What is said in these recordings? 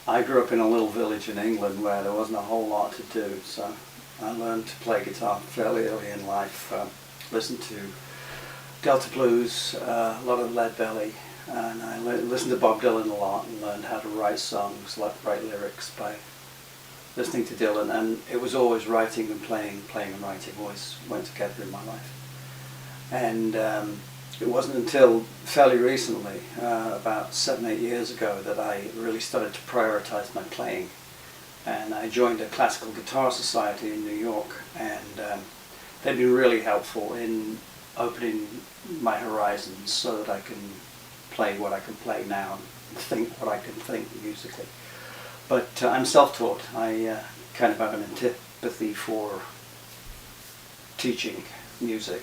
I grew up in a little village in England where there wasn't a whole lot to do, so I learned to play guitar fairly early in life. Listened to Delta blues, a lot of Lead Belly, and I listened to Bob Dylan a lot and learned how to write songs, write lyrics by listening to Dylan, and it was always writing and playing and writing always went together in my life. And it wasn't until fairly recently, about 7-8 years ago, that I really started to prioritize my playing. And I joined a classical guitar society in New York, and they've been really helpful in opening my horizons so that I can play what I can play now and think what I can think musically. But I'm self-taught. I kind of have an antipathy for teaching music.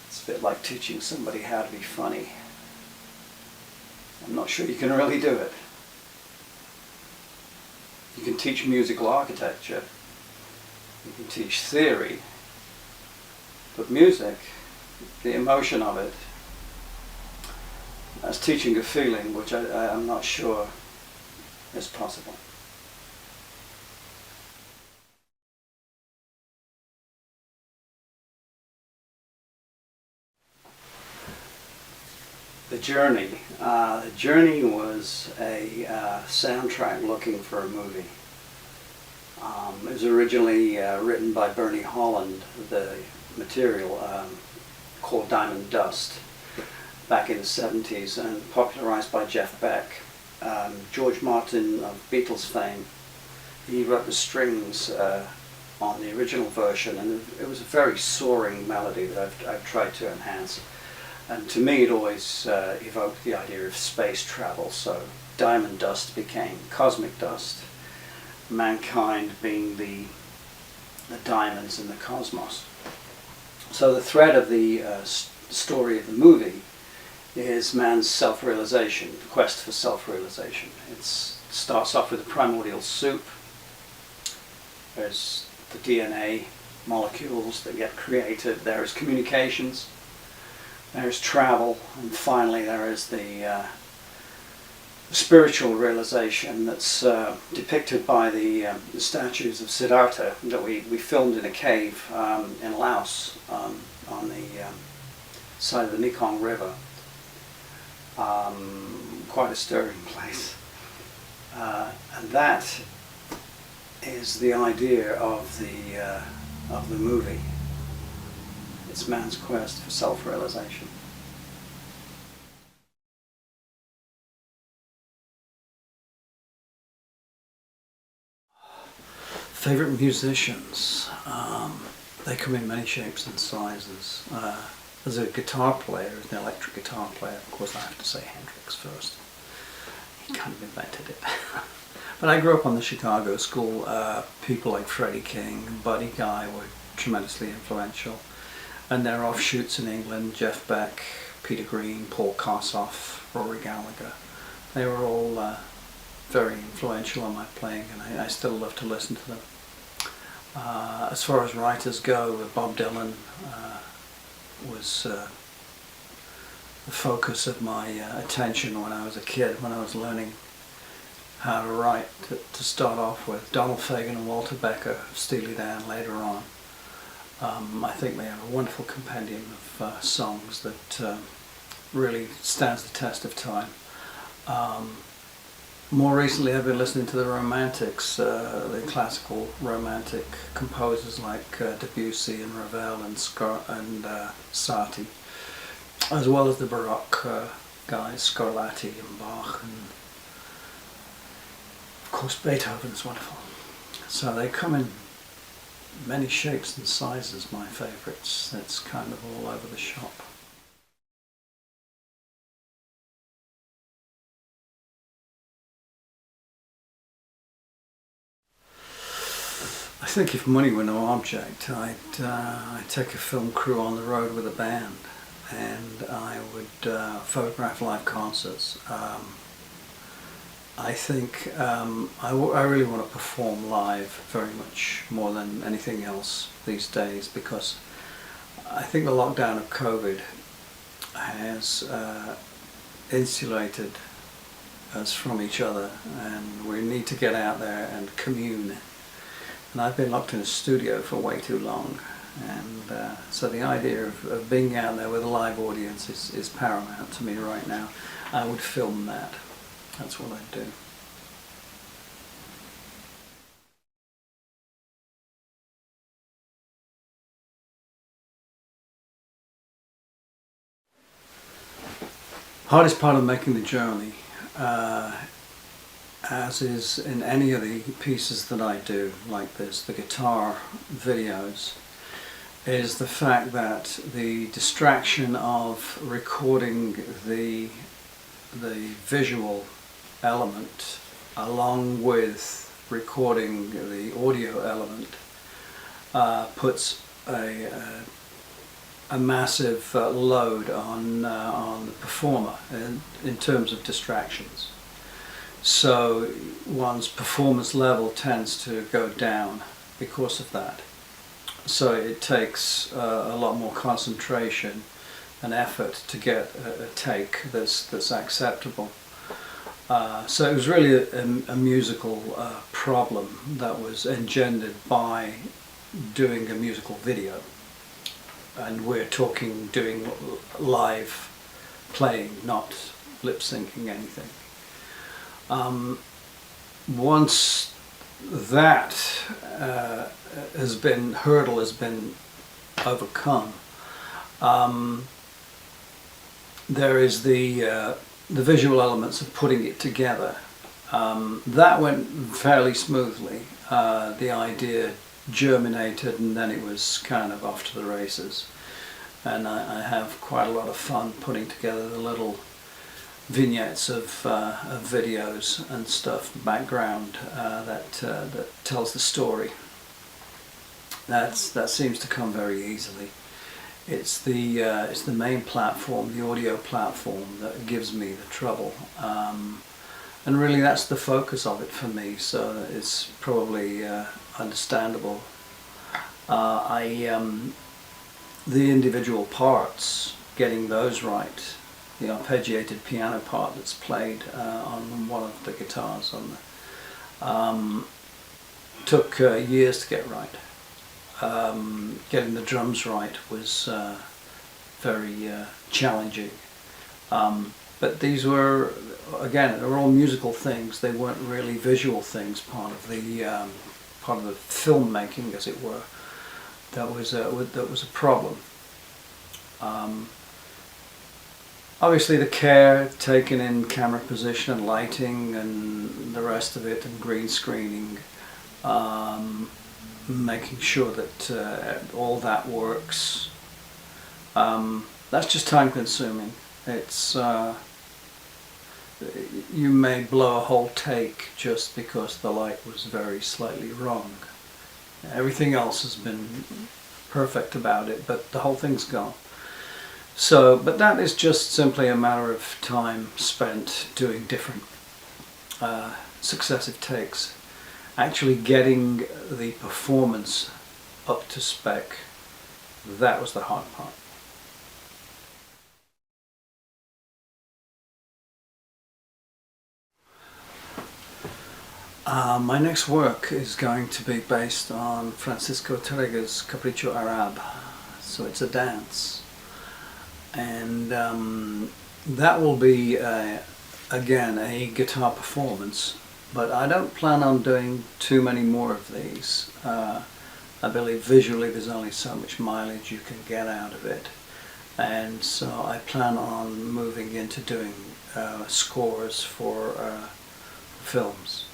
It's a bit like teaching somebody how to be funny. I'm not sure you can really do it. You can teach musical architecture, you can teach theory, but music, the emotion of it, that's teaching a feeling which I'm not sure is possible. The journey was a soundtrack looking for a movie. It was originally written by Bernie Holland, the material called Diamond Dust, back in the 70s, and popularized by Jeff Beck. George Martin of Beatles fame, he wrote the strings on the original version, and it was a very soaring melody that I've tried to enhance. And to me it always evoked the idea of space travel, so diamond dust became cosmic dust, mankind being the diamonds in the cosmos. So the thread of the story of the movie is man's self-realization, the quest for self-realization. It starts off with the primordial soup. There's the DNA molecules that get created. There's communications. There's travel, and finally there is the spiritual realization that's depicted by the statues of Siddhartha that we filmed in a cave in Laos on the side of the Mekong River. Quite a stirring place. And that is the idea of the movie. It's man's quest for self-realization. Favorite musicians? They come in many shapes and sizes. As a guitar player, an electric guitar player, of course I have to say Hendrix first. He kind of invented it. But I grew up on the Chicago school. People like Freddie King and Buddy Guy were tremendously influential. And their offshoots in England, Jeff Beck, Peter Green, Paul Kossoff, Rory Gallagher. They were all very influential on my playing, and I still love to listen to them. As far as writers go, Bob Dylan was the focus of my attention when I was a kid, when I was learning how to write to start off with. Donald Fagen and Walter Becker, Steely Dan later on. I think they have a wonderful compendium of songs that really stands the test of time. More recently I've been listening to the Romantics, the classical romantic composers like Debussy and Ravel and Satie, as well as the Baroque guys, Scarlatti and Bach, and of course Beethoven is wonderful. So they come in many shapes and sizes, my favourites. It's kind of all over the shop. I think if money were no object, I'd take a film crew on the road with a band, and I would photograph live concerts. I think I really want to perform live very much more than anything else these days, because I think the lockdown of COVID has insulated us from each other, and we need to get out there and commune. And I've been locked in a studio for way too long, and so the idea of being out there with a live audience is paramount to me right now. I would film that. That's what I'd do. Hardest part of making the journey, as is in any of the pieces that I do like this, the guitar videos, is the fact that the distraction of recording the visual element along with recording the audio element puts a massive load on the performer in terms of distractions. So one's performance level tends to go down because of that. So it takes a lot more concentration and effort to get a take that's acceptable. So it was really a musical problem that was engendered by doing a musical video. And we're talking doing live playing, not lip syncing anything. Once that hurdle has been overcome, there is the visual elements of putting it together. That went fairly smoothly. The idea germinated, and then it was kind of off to the races. And I have quite a lot of fun putting together the little vignettes of videos and stuff, background that tells the story. That seems to come very easily. It's the main platform, the audio platform, that gives me the trouble. And really that's the focus of it for me, so it's probably understandable. The individual parts, getting those right, the arpeggiated piano part that's played on one of the guitars on took years to get right. Getting the drums right was very challenging. But these were, again, they were all musical things. They weren't really visual things. Part of the filmmaking, as it were, that was a problem. Obviously, the care taken in camera position and lighting and the rest of it, and green screening, making sure that all that works. That's just time consuming. It's you may blow a whole take just because the light was very slightly wrong. Everything else has been perfect about it, but the whole thing's gone. So, but that is just simply a matter of time spent doing different successive takes. Actually getting the performance up to spec, that was the hard part. My next work is going to be based on Francisco Tárrega's Capricho Arab, so it's a dance, and that will be again a guitar performance, but I don't plan on doing too many more of these. I believe visually there's only so much mileage you can get out of it, and so I plan on moving into doing scores for films.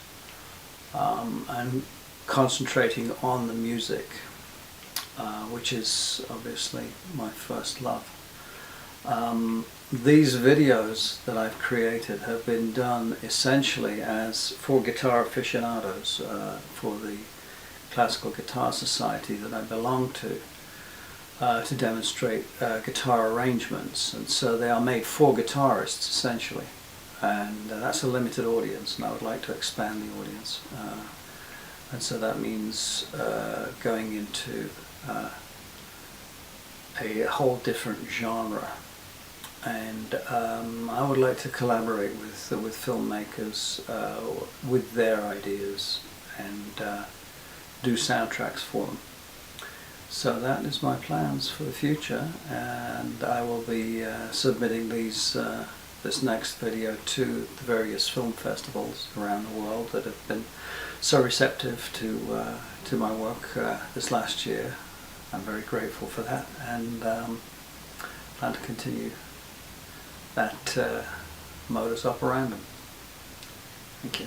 And concentrating on the music, which is obviously my first love. These videos that I've created have been done essentially as for guitar aficionados, for the Classical Guitar Society that I belong to demonstrate guitar arrangements, and so they are made for guitarists essentially. And that's a limited audience, and I would like to expand the audience. And so that means going into a whole different genre. and I would like to collaborate with filmmakers with their ideas and do soundtracks for them. So that is my plans for the future, and I will be submitting these this next video to the various film festivals around the world that have been so receptive to my work this last year. I'm very grateful for that, and plan to continue that modus operandi. Thank you.